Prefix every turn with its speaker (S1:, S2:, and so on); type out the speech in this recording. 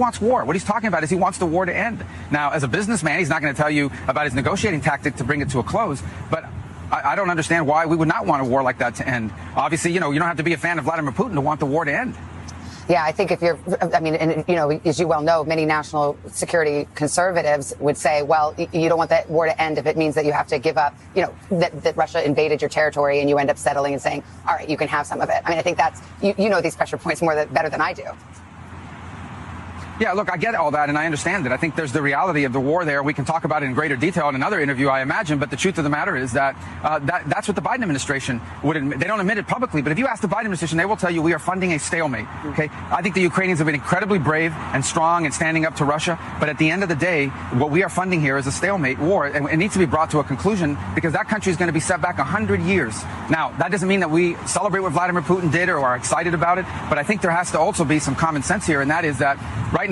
S1: wants war. What he's talking about is he wants the war to end. Now, as a businessman, he's not going to tell you about his negotiating tactic to bring it to a close, but I don't understand why we would not want a war like that to end. Obviously, you don't have to be a fan of Vladimir Putin to want the war to end.
S2: Yeah, I think if you're, and, as you well know, many national security conservatives would say, well, you don't want that war to end if it means that you have to give up, that Russia invaded your territory and you end up settling and saying, all right, you can have some of it. I mean, I think that's, you know these pressure points better than I do.
S1: Yeah, look, I get all that, and I understand it. I think there's the reality of the war there. We can talk about it in greater detail in another interview, I imagine, but the truth of the matter is that that's what the Biden administration would admit. They don't admit it publicly, but if you ask the Biden administration, they will tell you we are funding a stalemate, okay? I think the Ukrainians have been incredibly brave and strong in standing up to Russia, but at the end of the day, what we are funding here is a stalemate war, and it needs to be brought to a conclusion because that country is going to be set back 100 years. Now, that doesn't mean that we celebrate what Vladimir Putin did or are excited about it, but I think there has to also be some common sense here, and that is that right